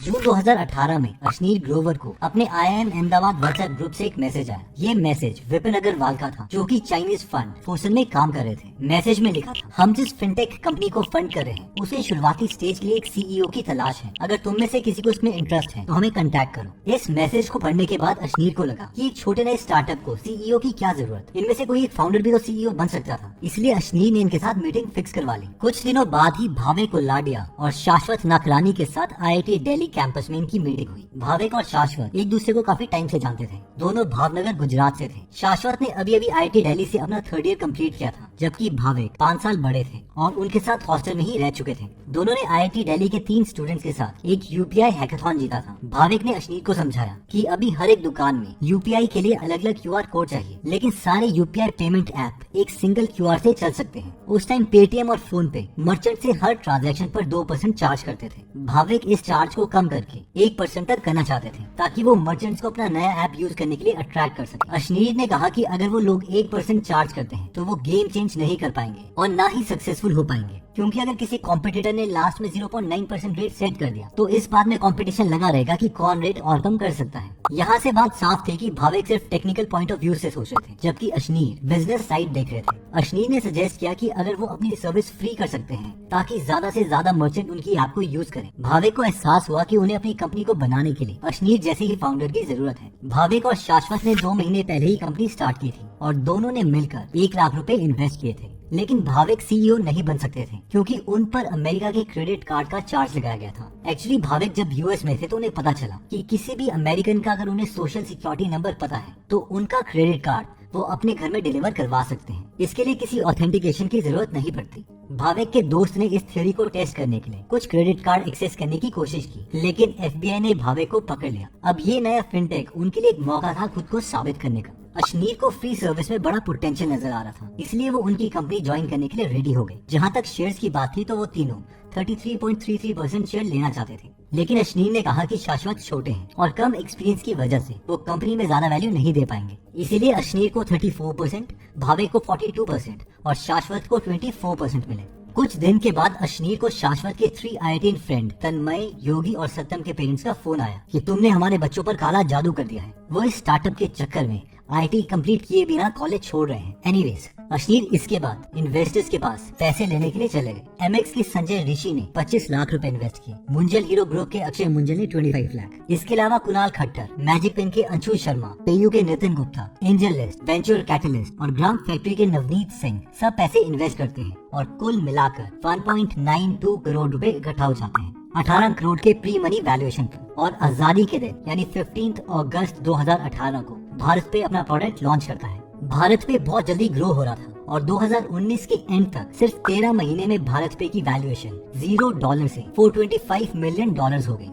जून 2018 में अश्नीर ग्रोवर को अपने IIM अहमदाबाद व्हाट्सएप ग्रुप से एक मैसेज आया। ये मैसेज विपिन अग्रवाल का था, जो कि चाइनीज फंड फोसन में काम कर रहे थे। मैसेज में लिखा था, हम जिस फिनटेक कंपनी को फंड कर रहे हैं उसे शुरुआती स्टेज के लिए एक CEO की तलाश है। अगर तुम में से किसी को इसमें इंटरेस्ट है तो हमें कांटेक्ट करो। इस मैसेज को पढ़ने के बाद अश्नीर को लगा कि एक छोटे नए स्टार्टअप को CEO की क्या जरूरत, इनमें से कोई एक फाउंडर भी तो CEO बन सकता था। इसलिए अश्नीर ने इनके साथ मीटिंग फिक्स करवा ली। कुछ दिनों बाद ही भावे कोलाडिया और शाश्वत नाकरानी के साथ IIT दिल्ली कैंपस में इनकी मीटिंग हुई। भावेक और शाश्वत एक दूसरे को काफी टाइम से जानते थे। दोनों भावनगर गुजरात से थे। शाश्वत ने अभी IIT दिल्ली से अपना 3rd ईयर कंप्लीट किया था, जबकि भावेक 5 साल बड़े थे और उनके साथ हॉस्टल में ही रह चुके थे। दोनों ने IIT दिल्ली के 3 स्टूडेंट्स के साथ एक UPI हैकाथॉन जीता था। भावेक ने अश्नीर को समझाया कि अभी हर एक दुकान में UPI के लिए अलग अलग QR कोड चाहिए, लेकिन सारे UPI पेमेंट ऐप एक सिंगल QR से चल सकते हैं। उस टाइम पेटीएम और फोन पे मर्चेंट से हर ट्रांजैक्शन पर 2% चार्ज करते थे। भावेक इस चार्ज को कम करके 1% तक करना चाहते थे, ताकि वो मर्चेंट्स को अपना नया ऐप यूज करने के लिए अट्रैक्ट कर सके। अश्नीर ने कहा कि अगर वो लोग 1% चार्ज करते हैं तो वो गेम चेंज नहीं कर पाएंगे और ना ही सक्सेसफुल हो पाएंगे, क्योंकि अगर किसी कॉम्पिटिटर ने लास्ट में 0.9% रेट सेट कर दिया तो इस बात में कंपटीशन लगा रहेगा कि कौन रेट और कम कर सकता है। यहाँ से बात साफ थी कि भावेक सिर्फ टेक्निकल पॉइंट ऑफ व्यू से सोच रहे थे, जबकि अश्नीर बिजनेस साइड देख रहे थे। अश्नीर ने सजेस्ट किया कि अगर वो अपनी सर्विस फ्री कर सकते हैं ताकि ज्यादा से ज्यादा मर्चेंट उनकी ऐप को यूज करें। भावेक को एहसास हुआ कि उन्हें अपनी कंपनी को बनाने के लिए अश्नीर जैसे ही फाउंडर की जरूरत है। भावेक और शाश्वत ने 2 महीने पहले ही कंपनी स्टार्ट की थी और दोनों ने मिलकर 1 लाख रुपए इन्वेस्ट किए थे। लेकिन भावेक CEO नहीं बन सकते थे, क्योंकि उन पर अमेरिका के क्रेडिट कार्ड का चार्ज लगाया गया था। एक्चुअली भावेक जब US में थे तो उन्हें पता चला कि किसी भी अमेरिकन का अगर उन्हें सोशल सिक्योरिटी नंबर पता है तो उनका क्रेडिट कार्ड वो अपने घर में डिलीवर करवा सकते हैं। इसके लिए किसी ऑथेंटिकेशन की जरूरत नहीं पड़ती। भावेक के दोस्त ने इस थ्योरी को टेस्ट करने के लिए कुछ क्रेडिट कार्ड एक्सेस करने की कोशिश की, लेकिन FBI ने भावेक को पकड़ लिया। अब ये नया फिनटेक उनके लिए एक मौका था खुद को साबित करने का। अश्नीर को फ्री सर्विस में बड़ा पोटेंशियल नजर आ रहा था, इसलिए वो उनकी कंपनी ज्वाइन करने के लिए रेडी हो गए। जहाँ तक शेयर्स की बात थी तो वो तीनों 33.33% शेयर लेना चाहते थे, लेकिन अश्नीर ने कहा कि शाश्वत छोटे हैं और कम एक्सपीरियंस की वजह से वो कंपनी में ज्यादा वैल्यू नहीं दे पाएंगे। इसीलिए अश्नीर को 34%, भावेक को 42% और शाश्वत को 24% मिले। कुछ दिन के बाद अश्नीर को शाश्वत के 3 IIT फ्रेंड तन्मय, योगी और सत्यम के पेरेंट्स का फोन आया कि तुमने हमारे बच्चों पर काला जादू कर दिया है। वो इस स्टार्टअप के चक्कर में IIT कंप्लीट किए बिना कॉलेज छोड़ रहे हैं। एनीवेज, अश्नीर इसके बाद इन्वेस्टर्स के पास पैसे लेने के लिए चले गए। MX के संजय ऋषि ने 25 लाख रुपए इन्वेस्ट किए। मुंजल हीरो ग्रुप के अक्षय मुंजल ने 25 लाख। इसके अलावा कुणाल खट्टर, मैजिक पेन के अंशु शर्मा, पेयू के Nitin Gupta, angel list, venture catalyst और ग्राम फैक्ट्री के नवनीत सिंह सब पैसे इन्वेस्ट करते हैं और कुल मिलाकर 1.92 करोड़ रुपए इकट्ठा हो जाते हैं 18 करोड़ के प्री मनी वैल्यूएशन पर। और आजादी के दिन यानी 15 अगस्त 2018 को भारत पे अपना प्रोडक्ट लॉन्च करता है। भारत पे बहुत जल्दी ग्रो हो रहा था और 2019 के एंड तक सिर्फ 13 महीने में भारत पे की वैल्यूएशन $0 से $425 मिलियन हो गई।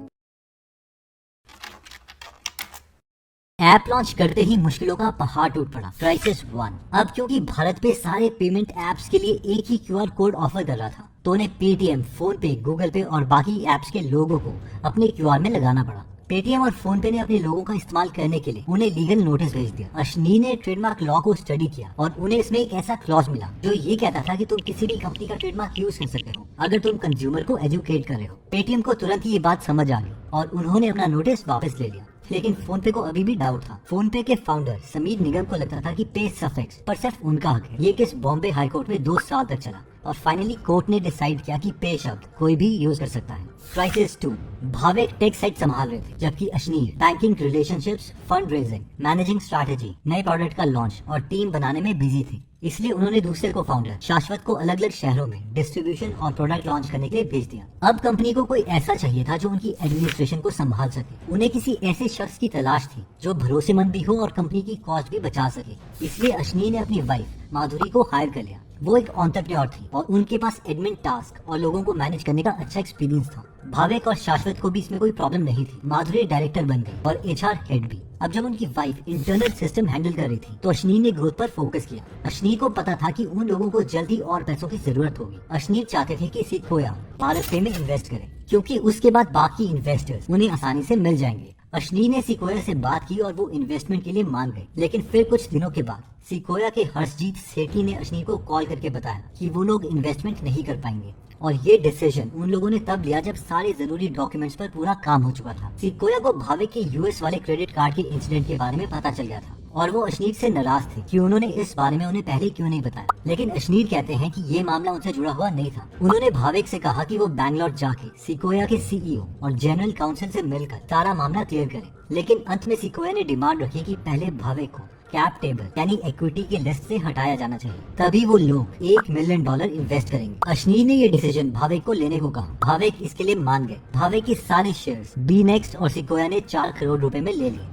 ऐप लॉन्च करते ही मुश्किलों का पहाड़ टूट पड़ा। क्राइसिस 1। अब क्योंकि भारत पे सारे पेमेंट एप्स के लिए एक ही QR कोड ऑफर कर रहा था, तो उन्हें पेटीएम, फोन पे, गूगल पे और बाकी एप्स के लोगों को अपने QR में लगाना पड़ा। पेटीएम और फोन पे ने अपने लोगों का इस्तेमाल करने के लिए उन्हें लीगल नोटिस भेज दिया। अश्नीर ने ट्रेडमार्क लॉ को स्टडी किया और उन्हें इसमें एक ऐसा क्लॉज मिला जो ये कहता था कि तुम किसी भी कंपनी का ट्रेडमार्क यूज कर सकते हो अगर तुम कंज्यूमर को एजुकेट कर रहे हो। पेटीएम को तुरंत ही ये बात समझ आ गई और उन्होंने अपना नोटिस वापस ले लिया। लेकिन फोन पे को अभी भी डाउट था। फोन पे के फाउंडर समीर निगम को लगता था कि पे सफिक्स पर सिर्फ उनका हक है। ये केस बॉम्बे हाई कोर्ट में 2 साल तक चला और फाइनली कोर्ट ने डिसाइड किया कि पे शब्द कोई भी यूज कर सकता है। क्राइसिस 2। भावेक टेक साइट संभाल रहे थे, जबकि Ashneer banking, relationships, fund raising, managing strategy, नए प्रोडक्ट का लॉन्च और टीम बनाने में बिजी थे। इसलिए उन्होंने दूसरे को फाउंडर शाश्वत को अलग अलग शहरों में डिस्ट्रीब्यूशन और प्रोडक्ट लॉन्च करने के लिए भेज दिया। अब कंपनी को कोई ऐसा चाहिए था जो उनकी एडमिनिस्ट्रेशन को संभाल सके। उन्हें किसी ऐसे शख्स की तलाश थी जो भरोसेमंद भी हो और कंपनी की कॉस्ट भी बचा सके। इसलिए अश्नीर ने अपनी वाइफ माधुरी को हायर कर लिया। वो एक एंटरप्रेन्योर थी और उनके पास एडमिन टास्क और लोगों को मैनेज करने का अच्छा एक्सपीरियंस था। भावेक और शाश्वत को भी इसमें कोई प्रॉब्लम नहीं थी। माधुरी डायरेक्टर बन गई और HR हेड भी। अब जब उनकी वाइफ इंटरनल सिस्टम हैंडल कर रही थी तो अश्नीर ने ग्रोथ पर फोकस किया। अश्नीर को पता था कि उन लोगों को जल्दी और पैसों की जरूरत होगी। अश्नीर चाहते थे कि सिकोया भारत पे में इन्वेस्ट करे, क्योंकि उसके बाद बाकी इन्वेस्टर्स उन्हें आसानी से मिल जाएंगे। अश्नीर ने सिकोया से बात की और वो इन्वेस्टमेंट के लिए मान गए। लेकिन फिर कुछ दिनों के बाद सिकोया के हर्षजीत सेठी ने अश्नीर को कॉल करके बताया कि वो लोग इन्वेस्टमेंट नहीं कर पाएंगे और ये डिसीजन उन लोगों ने तब लिया जब सारे जरूरी डॉक्यूमेंट्स पर पूरा काम हो चुका था। सिकोया को भावेक के यूएस वाले क्रेडिट कार्ड के इंसिडेंट के बारे में पता चल गया था और वो अशनीर से नाराज थे कि उन्होंने इस बारे में उन्हें पहले क्यों नहीं बताया। लेकिन अशनीर कहते हैं कि ये मामला उनसे जुड़ा हुआ नहीं था। उन्होंने भावेक से कहा कि वो बैंगलोर जाके सिकोया के सीईओ और जनरल काउंसिल से मिलकर सारा मामला क्लियर करें। लेकिन अंत में सिकोया ने डिमांड रखी कि पहले भावेक को कैप टेबल यानी इक्विटी की लिस्ट से हटाया जाना चाहिए, तभी वो लोग $1 मिलियन इन्वेस्ट करेंगे। अशनीर ने ये डिसीजन भावेक को लेने को कहा। भावेक इसके लिए मान गए। भावेक के सारे शेयर्स बी नेक्स्ट और सिकोया ने 4 करोड़ रुपए में ले लिए।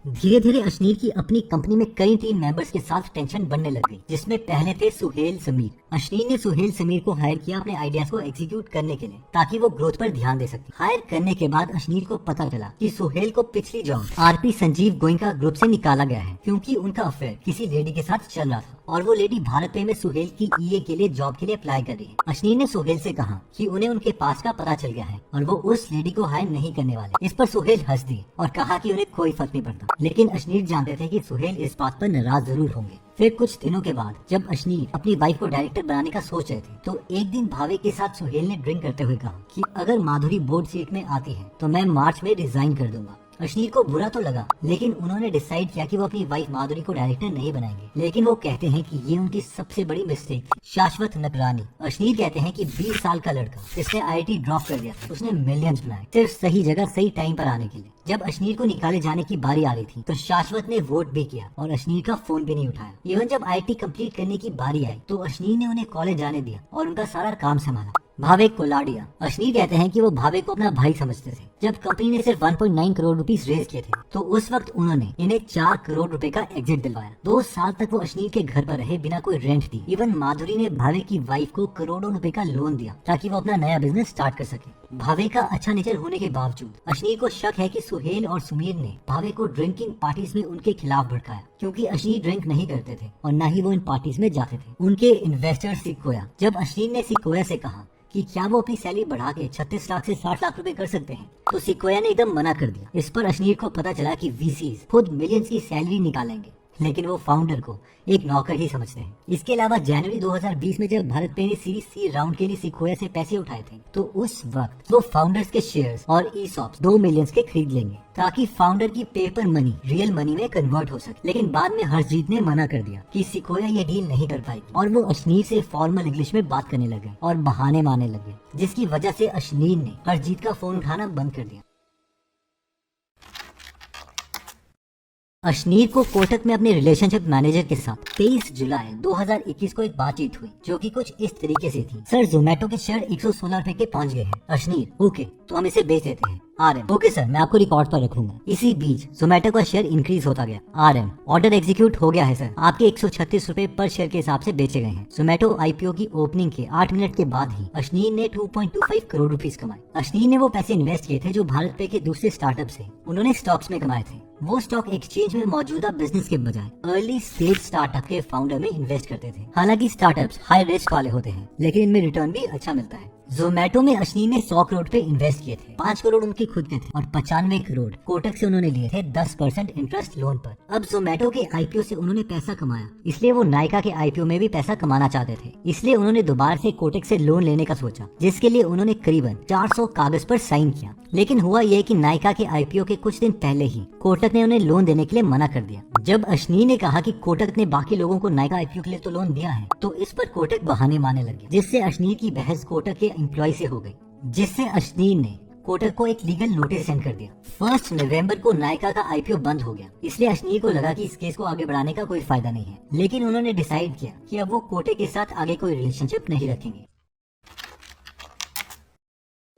धीरे धीरे अशनीर की अपनी कंपनी में कई टीम मेंबर्स के साथ टेंशन बढ़ने लग गई, जिसमें पहले थे सुहेल समीर। अशनीर ने सुहेल समीर को हायर किया अपने आइडियाज को एग्जीक्यूट करने के लिए, ताकि वो ग्रोथ पर ध्यान दे सके। हायर करने के बाद अशनीर को पता चला कि सुहेल को पिछली job RP Sanjeev Goenka group से निकाला गया है, क्योंकि उनका अफेयर किसी लेडी के साथ चल रहा था और वो लेडी भारत पे में सुहेल की ईए के लिए जॉब के लिए अप्लाई कर रही है। अशनीर ने सुहेल से कहा कि उन्हें उनके पास का पता चल गया है और वो उस लेडी को हायर नहीं करने वाले। इस पर सुहेल हंस दिए और कहा कि उन्हें कोई फर्क नहीं पड़ता। लेकिन अशनीर जानते थे कि सुहेल इस बात पर नाराज जरूर होंगे। फिर कुछ दिनों के बाद जब अशनीर अपनी वाइफ को डायरेक्टर बनाने का सोच रहे थे, तो एक दिन भावेक के साथ सुहेल ने ड्रिंक करते हुए कहा कि अगर माधुरी बोर्ड सीट में आती है तो मैं मार्च में रिजाइन कर दूंगा। अशनीर को बुरा तो लगा, लेकिन उन्होंने डिसाइड किया कि वो अपनी वाइफ माधुरी को डायरेक्टर नहीं बनाएंगे। लेकिन वो कहते हैं कि ये उनकी सबसे बड़ी मिस्टेक थी। शाश्वत नकरानी। अशनीर कहते हैं कि 20 साल का लड़का जिसने आईआईटी ड्रॉप कर दिया था, उसने मिलियंस बनाए सिर्फ सही जगह सही टाइम पर आने के लिए। जब अशनीर को निकाले जाने की बारी आ रही थी तो शाश्वत ने वोट भी किया और अशनीर का फोन भी नहीं उठाया। इवन जब आईआईटी कंप्लीट करने की बारी आई तो अशनीर ने उन्हें कॉलेज जाने दिया और उनका सारा काम संभाला। भावेक को लाडिया। अशनीर कहते हैं कि वो भावेक को अपना भाई समझते थे। जब कंपनी ने सिर्फ 1.9 करोड़ रुपीस रेज किए थे तो उस वक्त उन्होंने इन्हें 4 करोड़ रुपए का एग्जिट दिलवाया। 2 साल तक वो अशनीर के घर पर रहे बिना कोई रेंट दी। इवन माधुरी ने भावेक की वाइफ को करोड़ों रुपए का लोन दिया ताकि वो अपना नया बिजनेस स्टार्ट कर सके। भावेक का अच्छा नेचर होने के बावजूद अशनीर को शक है कि सुहेल और सुमीर ने भावेक को ड्रिंकिंग पार्टीज में उनके खिलाफ भड़काया, क्योंकि अशनीर ड्रिंक नहीं करते थे और न ही वो इन पार्टीज में जाते थे। उनके इन्वेस्टर सिकोया। जब अशनीर ने सिकोया से कहा कि क्या वो अपनी सैलरी बढ़ा के 36 लाख से 60 लाख रुपए कर सकते हैं, तो सिकोया ने एकदम मना कर दिया। इस पर अशनीर को पता चला कि वीसीज खुद मिलियंस की सैलरी निकालेंगे, लेकिन वो फाउंडर को एक नौकर ही समझते हैं। इसके अलावा जनवरी 2020 में जब भारत पे ने सीरीज सी राउंड के लिए सिकोया से पैसे उठाए थे, तो उस वक्त वो फाउंडर्स के शेयर्स और ईसॉप्स 2 मिलियन के खरीद लेंगे ताकि फाउंडर की पेपर मनी रियल मनी में कन्वर्ट हो सके। लेकिन बाद में हर्षजीत ने मना कर दिया कि सिकोया ये डील नहीं कर पाएगी और वो अशनीर से फॉर्मल इंग्लिश में बात करने लगे और बहाने मारने लगे, जिसकी वजह से अशनीर ने हर्षजीत का फोन उठाना बंद कर दिया। अशनीर को कोटक में अपने रिलेशनशिप मैनेजर के साथ 23 जुलाई 2021 को एक बातचीत हुई जो कि कुछ इस तरीके से थी। सर, जोमेटो के शेयर 116 रुपए के पहुंच गए हैं। अशनीर, ओके, तो हम इसे बेच देते हैं। आरएम, ओके सर, मैं आपको रिकॉर्ड पर रखूंगा। इसी बीच जोमेटो का शेयर इंक्रीज होता गया। आरएम, ऑर्डर एग्जीक्यूट हो गया है सर, आपके 136 रुपए पर शेयर के हिसाब से बेचे गए हैं। जोमेटो आईपीओ की ओपनिंग के 8 मिनट के बाद ही अशनीर ने 2.25 करोड़ रुपीस कमाए। अशनीर ने वो पैसे इन्वेस्ट किए थे जो भारत पे के दूसरे स्टार्टअप से उन्होंने स्टॉक्स में कमाए थे। वो स्टॉक एक्सचेंज में मौजूदा बिजनेस के बजाय अर्ली स्टेज स्टार्टअप के फाउंडर में इन्वेस्ट करते थे। हालांकि स्टार्टअप्स हाई रिस्क वाले होते हैं, लेकिन इनमें रिटर्न भी अच्छा मिलता है। जोमेटो में अशनीर ने 100 करोड़ पे इन्वेस्ट किए थे। 5 करोड़ उनके खुद के थे और 95 करोड़ कोटक से उन्होंने लिए थे 10% इंटरेस्ट लोन पर। अब जोमेटो के आईपीओ से उन्होंने पैसा कमाया, इसलिए वो नायका के आईपीओ में भी पैसा कमाना चाहते थे। इसलिए उन्होंने दोबारा से कोटक से लोन लेने का सोचा, जिसके लिए उन्होंने करीबन 400 कागज पर साइन किया। लेकिन हुआ ये कि नायका के आईपीओ के कुछ दिन पहले ही कोटक ने उन्हें लोन देने के लिए मना कर दिया। जब अशनीर ने कहा कि कोटक ने बाकी लोगों को नायका आईपीओ के लिए तो लोन दिया है, तो इस पर कोटक बहाने मारने लगे, जिससे अशनीर की बहस कोटक के एम्प्लॉय से हो गई, जिससे अशनीर ने कोटक को एक लीगल नोटिस सेंड कर दिया। 1 नवंबर को नायका का आईपीओ बंद हो गया, इसलिए अशनीर को लगा कि इस केस को आगे बढ़ाने का कोई फायदा नहीं है। लेकिन उन्होंने डिसाइड किया कि अब वो कोटक के साथ आगे कोई रिलेशनशिप नहीं रखेंगे।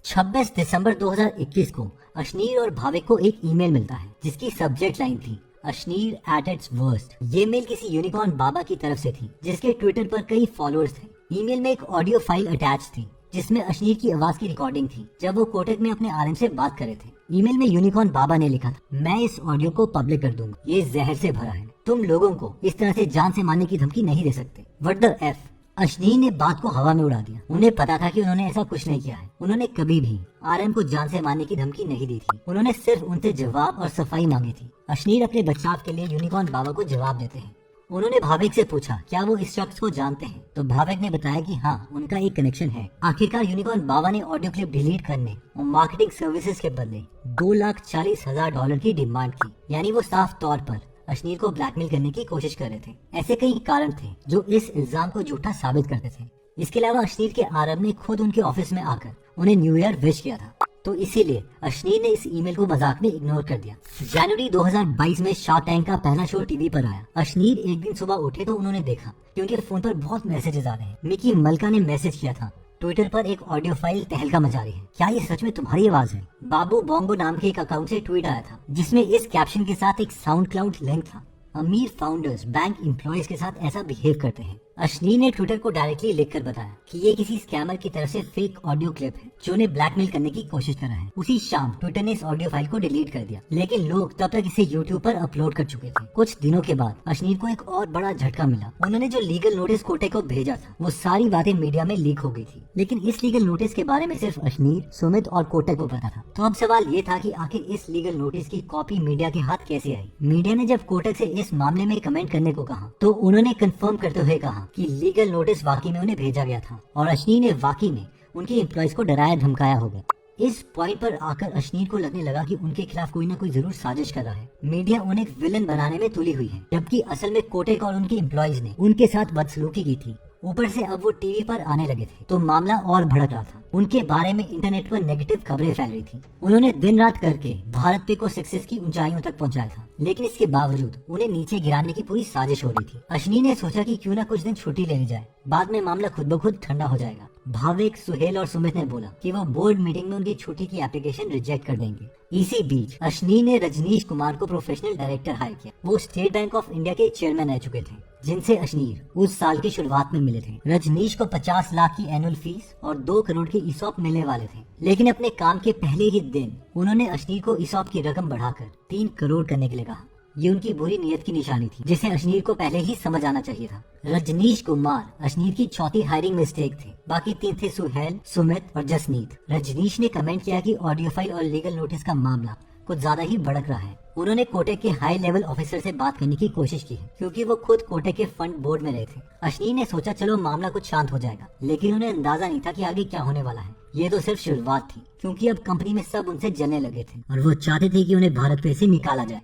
26 दिसंबर 2021 को अशनीर और भावेक को एक ईमेल मिलता है जिसकी सब्जेक्ट लाइन थी अशनीर एट इट्स वर्स्ट। ये मेल किसी यूनिकॉर्न बाबा की तरफ से थी जिसके ट्विटर पर कई फॉलोअर्स थे। ईमेल में एक ऑडियो फाइल अटैच थी जिसमें अशनीर की आवाज की रिकॉर्डिंग थी जब वो कोटक में अपने आरएम से बात कर रहे थे। ईमेल में यूनिकॉर्न बाबा ने लिखा था, मैं इस ऑडियो को पब्लिक कर दूंगा, ये जहर से भरा है, तुम लोगों को इस तरह से जान से मारने की धमकी नहीं दे सकते। What the F. अशनीर ने बात को हवा में उड़ा दिया। उन्हें पता था कि उन्होंने ऐसा कुछ नहीं किया है। उन्होंने कभी भी आरएम को जान से मारने की धमकी नहीं दी थी। उन्होंने सिर्फ उनसे जवाब और सफाई मांगी थी। अशनीर अपने बचाव के लिए यूनिकॉर्न बाबा को जवाब देते हैं। उन्होंने भाविक से पूछा क्या वो इस शख्स को जानते हैं, तो भाविक ने बताया कि हाँ, उनका एक कनेक्शन है। आखिरकार यूनिकॉर्न बाबा ने ऑडियो क्लिप डिलीट करने और मार्केटिंग सर्विसेज के बदले $2,40,000 की डिमांड की। यानी वो साफ तौर पर अश्नीर को ब्लैकमेल करने की कोशिश कर रहे थे। ऐसे कई कारण थे जो इस इल्जाम को झूठा साबित करते थे। इसके अलावा अश्नीर के आरब ने खुद उनके ऑफिस में आकर उन्हें न्यू ईयर विश किया था, तो इसीलिए अश्नीर ने इस ईमेल को मजाक में इग्नोर कर दिया। जनवरी 2022 में शार्क टैंक का पहला शो टीवी पर आया। अश्नीर एक दिन सुबह उठे तो उन्होंने देखा कि उनके फोन पर बहुत मैसेजेस आ रहे हैं। मिकी मल्का ने मैसेज किया था, ट्विटर पर एक ऑडियो फाइल तहलका मचा रही है, क्या ये सच में तुम्हारी आवाज है? बाबू बोंगो नाम के एक अकाउंट से ट्वीट आया था जिसमें इस कैप्शन के साथ एक साउंड क्लाउड लिंक था, अमीर फाउंडर्स बैंक एम्प्लॉयज के साथ ऐसा बिहेव करते हैं। अश्नीर ने ट्विटर को डायरेक्टली लिखकर बताया कि ये किसी स्कैमर की तरफ से फेक ऑडियो क्लिप है जो उन्हें ब्लैकमेल करने की कोशिश कर रहा है। उसी शाम ट्विटर ने इस ऑडियो फाइल को डिलीट कर दिया, लेकिन लोग तब तक इसे यूट्यूब पर अपलोड कर चुके थे। कुछ दिनों के बाद अश्नीर को एक और बड़ा झटका मिला। उन्होंने जो लीगल नोटिस कोटेक को भेजा था वो सारी बातें मीडिया में लीक हो गई थी, लेकिन इस लीगल नोटिस के बारे में सिर्फ अश्नीर, सुमित और कोटेक को पता था। तो अब सवाल ये था कि आखिर इस लीगल नोटिस की कॉपी मीडिया के हाथ कैसे आई? मीडिया ने जब कोटेक से इस मामले में कमेंट करने को कहा तो उन्होंने कंफर्म करते हुए कहा कि लीगल नोटिस वाकई में उन्हें भेजा गया था और अश्नीर ने वाकई में उनके एम्प्लॉयज को डराया धमकाया होगा। इस पॉइंट पर आकर अश्नीर को लगने लगा कि उनके खिलाफ कोई ना कोई जरूर साजिश कर रहा है। मीडिया उन्हें विलन बनाने में तुली हुई है, जबकि असल में कोटेक और उनके एम्प्लॉयज ने उनके साथ बदसलूकी की थी। ऊपर से अब वो टीवी पर आने लगे थे तो मामला और भड़क रहा था। उनके बारे में इंटरनेट पर नेगेटिव खबरें फैल रही थी। उन्होंने दिन रात करके भारत पे को सक्सेस की ऊंचाइयों तक पहुंचाया था, लेकिन इसके बावजूद उन्हें नीचे गिराने की पूरी साजिश हो रही थी। अश्नीर ने सोचा कि क्यों ना कुछ दिन छुट्टी ले ली जाए, बाद में मामला खुद ब खुद ठंडा हो जाएगा। भाविक, सुहेल और सुमित ने बोला कि वो बोर्ड मीटिंग में उनकी छुट्टी की एप्लीकेशन रिजेक्ट कर देंगे। इसी बीच अश्नीर ने रजनीश कुमार को प्रोफेशनल डायरेक्टर हायर किया। वो स्टेट बैंक ऑफ इंडिया के चेयरमैन रह चुके थे, जिनसे अश्नीर उस साल की शुरुआत में मिले थे। रजनीश को 50 लाख की एनुअल फीस और 2 करोड़ के ईसॉप मिलने वाले थे, लेकिन अपने काम के पहले ही दिन उन्होंने अश्नीर को ईसॉप की रकम बढ़ाकर 3 करोड़ करने के लिए कहा। ये उनकी बुरी नीयत की निशानी थी, जिसे अश्नीर को पहले ही समझ आना चाहिए था। रजनीश कुमार अश्नीर की चौथी हायरिंग मिस्टेक थे। बाकी 3 थे सुहेल, सुमित और जसनीत। रजनीश ने कमेंट किया कि ऑडियो फाइल और लीगल नोटिस का मामला कुछ ज्यादा ही भड़क रहा है। उन्होंने कोटेक के हाई लेवल ऑफिसर से बात करने की कोशिश की है, क्योंकि वो खुद कोटेक के फंड बोर्ड में रहे थे। अश्नीर ने सोचा चलो मामला कुछ शांत हो जाएगा, लेकिन उन्हें अंदाजा नहीं था कि आगे क्या होने वाला है। ये तो सिर्फ शुरुआत थी, क्योंकि अब कंपनी में सब उनसे जलने लगे थे और वो चाहते थे कि उन्हें भारत पे से निकाला जाए।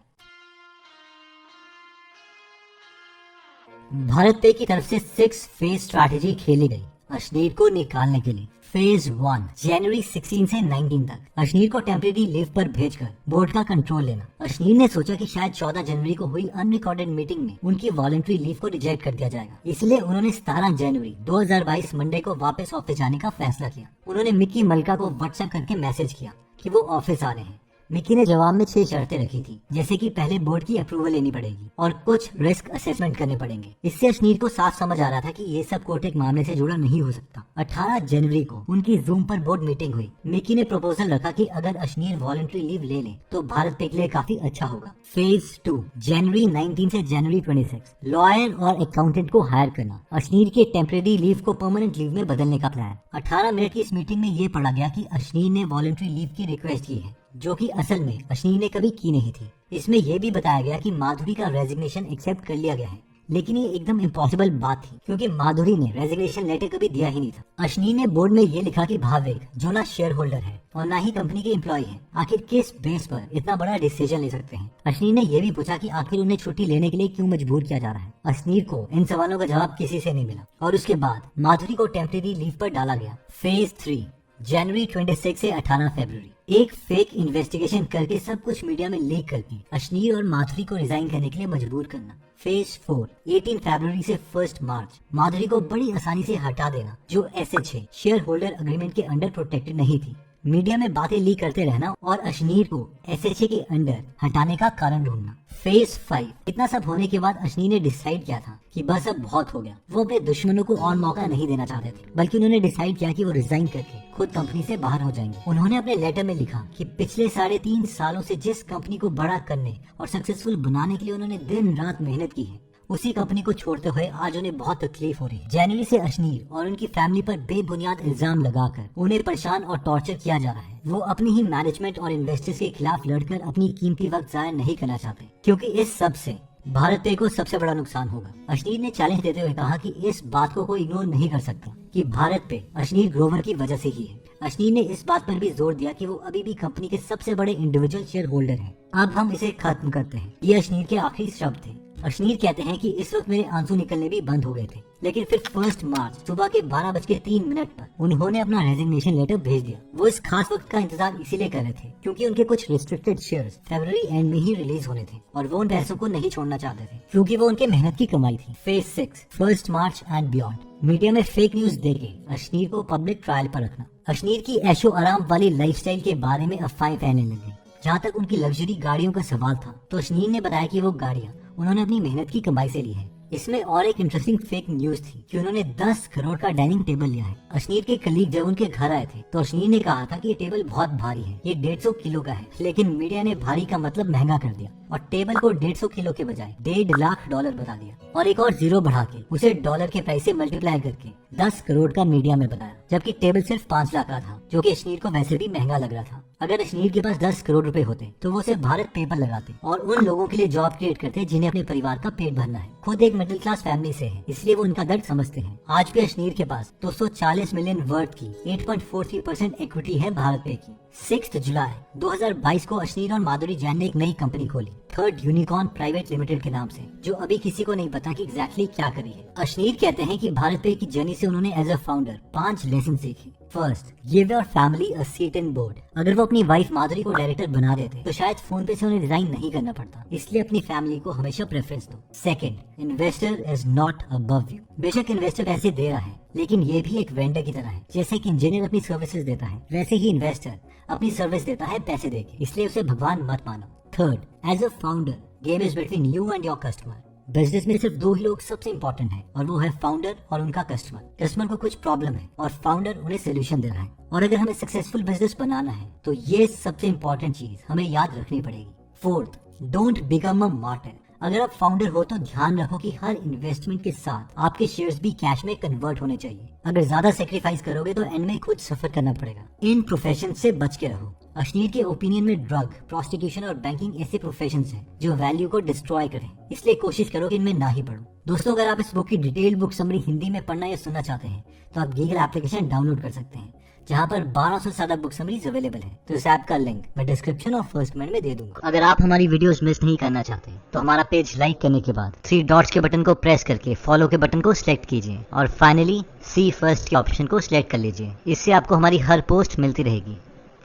भारत पे की तरफ से 6 फेज स्ट्रैटेजी खेली गई अश्नीर को निकालने के लिए। फेज 1 जनवरी 16 से 19 तक अश्नीर को टेम्परेरी लीव पर भेजकर बोर्ड का कंट्रोल लेना। अश्नीर ने सोचा कि शायद 14 जनवरी को हुई अनरिकॉर्डेड मीटिंग में उनकी वॉलंटरी लीव को रिजेक्ट कर दिया जाएगा, इसलिए उन्होंने 17 जनवरी 2022 मंडे को वापस ऑफिस जाने का फैसला किया। उन्होंने मिकी मल्का को व्हाट्सएप करके मैसेज किया कि वो ऑफिस आ रहे हैं। मिकी ने जवाब में 6 शर्तें रखी थी, जैसे कि पहले बोर्ड की अप्रूवल लेनी पड़ेगी और कुछ रिस्क असेसमेंट करने पड़ेंगे। इससे अश्नीर को साफ समझ आ रहा था कि ये सब कोटेक मामले से जुड़ा नहीं हो सकता। 18 जनवरी को उनकी जूम पर बोर्ड मीटिंग हुई। मिकी ने प्रपोजल रखा कि अगर अश्नीर वॉलंटरी लीव ले ले तो भारत पे के लिए काफी अच्छा होगा। फेज 2 जनवरी 19 से जनवरी 26 लॉयर और अकाउंटेंट को हायर करना। अश्नीर के टेम्परेरी लीव को परमानेंट लीव में बदलने का प्लान। 18 मिनट की इस मीटिंग में ये पढ़ा गया कि अश्नीर ने वॉलंटरी लीव की रिक्वेस्ट की है, जो कि असल में अश्नीर ने कभी की नहीं थी। इसमें यह भी बताया गया कि माधुरी का रेजिग्नेशन एक्सेप्ट कर लिया गया है, लेकिन ये एकदम इम्पॉसिबल बात थी, क्योंकि माधुरी ने रेजिग्नेशन लेटर कभी दिया ही नहीं था। अश्नीर ने बोर्ड में ये लिखा कि भाविक जो ना शेयर होल्डर है और ना ही कंपनी के एम्प्लॉय है, आखिर किस बेस पर इतना बड़ा डिसीजन ले सकते हैं। अश्नीर ने यह भी पूछा कि आखिर उन्हें छुट्टी लेने के लिए क्यों मजबूर किया जा रहा है। अश्नीर को इन सवालों का जवाब किसी से नहीं मिला और उसके बाद माधुरी को टेम्परेरी लीव पर डाला गया। फेज 3 जनवरी 26 से 18 फरवरी एक फेक इन्वेस्टिगेशन करके सब कुछ मीडिया में लीक करके अश्नीर और माधुरी को रिजाइन करने के लिए मजबूर करना। फेज 4 18 फरवरी से 1 मार्च माधुरी को बड़ी आसानी से हटा देना, जो SH शेयर होल्डर अग्रीमेंट के अंडर प्रोटेक्टेड नहीं थी। मीडिया में बातें लीक करते रहना और अश्नीर को SH के अंडर हटाने का कारण ढूंढना। फेज 5 इतना सब होने के बाद अश्नीर ने डिसाइड किया था कि बस अब बहुत हो गया। वो अपने दुश्मनों को और मौका नहीं देना चाहते थे, बल्कि उन्होंने डिसाइड किया कि वो रिजाइन करके खुद कंपनी से बाहर हो जाएंगे। उन्होंने अपने लेटर में लिखा कि पिछले 3.5 सालों से जिस कंपनी को बड़ा करने और सक्सेसफुल बनाने के लिए उन्होंने दिन रात मेहनत की है, उसी कंपनी को छोड़ते हुए आज उन्हें बहुत तकलीफ हो रही है। जनवरी से अश्नीर और उनकी फैमिली पर बेबुनियाद इल्जाम लगाकर उन्हें परेशान और टॉर्चर किया जा रहा है। वो अपनी ही मैनेजमेंट और इन्वेस्टर्स के खिलाफ लड़कर अपनी कीमती वक्त जाया नहीं करना चाहते, क्योंकि इस सब से भारत पे को सबसे बड़ा नुकसान होगा। अश्नीर ने चैलेंज देते हुए कहा कि इस बात को कोई इग्नोर नहीं कर सकता कि भारत पे अश्नीर ग्रोवर की वजह से ही है। अश्नीर ने इस बात पर भी जोर दिया कि वो अभी भी कंपनी के सबसे बड़े इंडिविजुअल शेयर होल्डर हैं। अब हम इसे खत्म करते हैं। ये अश्नीर के आखिरी शब्द थे। अश्नीर कहते हैं कि इस वक्त मेरे आंसू निकलने भी बंद हो गए थे, लेकिन फिर 1 मार्च सुबह के 12:03 पर उन्होंने अपना रेजिग्नेशन लेटर भेज दिया। वो इस खास वक्त का इंतजार इसीलिए कर रहे थे क्योंकि उनके कुछ रिस्ट्रिक्टेड शेयर्स फरवरी एंड में ही रिलीज होने थे और वो उन पैसों को नहीं छोड़ना चाहते थे क्योंकि वो उनके मेहनत की कमाई थी। Phase 6 1 March and beyond. Media में फेक न्यूज देके अश्नीर को पब्लिक ट्रायल पर रखना। अश्नीर की ऐशो आराम वाली लाइफस्टाइल के बारे में अफवाहें फैलने लगी। जहाँ तक उनकी लग्जरी गाड़ियों का सवाल था तो अश्नीर ने बताया कि वो गाड़ियाँ उन्होंने अपनी मेहनत की कमाई से ली है। इसमें और एक इंटरेस्टिंग फेक न्यूज थी कि उन्होंने 10 करोड़ का डाइनिंग टेबल लिया है। अश्नीर के कलीग जब उनके घर आए थे तो अश्नीर ने कहा था कि ये टेबल बहुत भारी है, ये 150 किलो का है, लेकिन मीडिया ने भारी का मतलब महंगा कर दिया और टेबल को 150 किलो के बजाय $1.5 लाख बता दिया और एक और जीरो बढ़ा के उसे डॉलर के प्राइस से मल्टीप्लाई करके 10 करोड़ का मीडिया में बताया, जबकि टेबल सिर्फ 5 लाख का था, जो कि अश्नीर को वैसे भी महंगा लग रहा था। अगर अश्नीर के पास 10 करोड़ रुपए होते तो वो सिर्फ भारत पेपर लगाते और उन लोगों के लिए जॉब क्रिएट करते जिन्हें अपने परिवार का पेट भरना है। खुद एक मिडिल क्लास फैमिली से है, इसलिए वो उनका दर्द समझते हैं। आज भी अश्नीर के पास 240 मिलियन वर्थ की 8.43% इक्विटी है भारत पे की। 6 जुलाई 2022 को अश्नीर और माधुरी जैन ने एक नई कंपनी खोली, थर्ड यूनिकॉर्न प्राइवेट लिमिटेड के नाम से, जो अभी किसी को नहीं पता कि एग्जैक्टली क्या करी है। अश्नीर कहते हैं कि भारत पे की जर्नी से उन्होंने एज अ फाउंडर 5 लेसन सीखे। First, give your family a seat in board. अगर वो अपनी वाइफ माधुरी को डायरेक्टर बना देते तो शायद फोन पे से उन्हें रिजाइन नहीं करना पड़ता, इसलिए अपनी फैमिली को हमेशा प्रेफरेंस दो। Second, investor is not above you. बेशक इन्वेस्टर पैसे दे रहा है, लेकिन ये भी एक वेंडर की तरह है। जैसे एक इंजीनियर अपनी सर्विसेज देता है, वैसे ही इन्वेस्टर अपनी सर्विस देता है पैसे देके, इसलिए उसे भगवान मत मानो। Third, as a founder game is between you and your customer. Business में सिर्फ 2 ही लोग सबसे इंपॉर्टेंट है और वो है फाउंडर और उनका कस्टमर। कस्टमर को कुछ प्रॉब्लम है और फाउंडर उन्हें सोल्यूशन दे रहा है, और अगर हमें सक्सेसफुल बिजनेस बनाना है तो ये सबसे इंपॉर्टेंट चीज हमें याद रखनी पड़ेगी। Fourth, don't become a martyr. अगर आप फाउंडर हो तो ध्यान रखो कि हर इन्वेस्टमेंट के साथ आपके शेयर्स भी कैश में कन्वर्ट होने चाहिए। अगर ज्यादा सेक्रीफाइस करोगे तो एंड में खुद सफर करना पड़ेगा। इन प्रोफेशन से बच के रहो। अश्नीर के ओपिनियन में ड्रग, प्रोस्टिट्यूशन और बैंकिंग ऐसे प्रोफेशन हैं जो वैल्यू को डिस्ट्रॉय करें, इसलिए कोशिश करो कि इनमें ना ही पढ़ो। दोस्तों, अगर आप इस बुक की डिटेल बुक समरी हिंदी में पढ़ना या सुनना चाहते हैं तो आप गीगल एप्लीकेशन डाउनलोड कर सकते हैं, जहाँ पर 1200 से ज्यादा बुक समरीज अवेलेबल है। तो इस ऐप का लिंक मैं डिस्क्रिप्शन और फर्स्ट कमेंट में दे दूंगा। अगर आप हमारी वीडियोस मिस नहीं करना चाहते तो हमारा पेज लाइक करने के बाद 3 डॉट्स के बटन को प्रेस करके फॉलो के बटन को सिलेक्ट कीजिए और फाइनली सी फर्स्ट के ऑप्शन को सिलेक्ट कर लीजिए। इससे आपको हमारी हर पोस्ट मिलती रहेगी।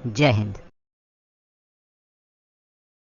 जय हिंद।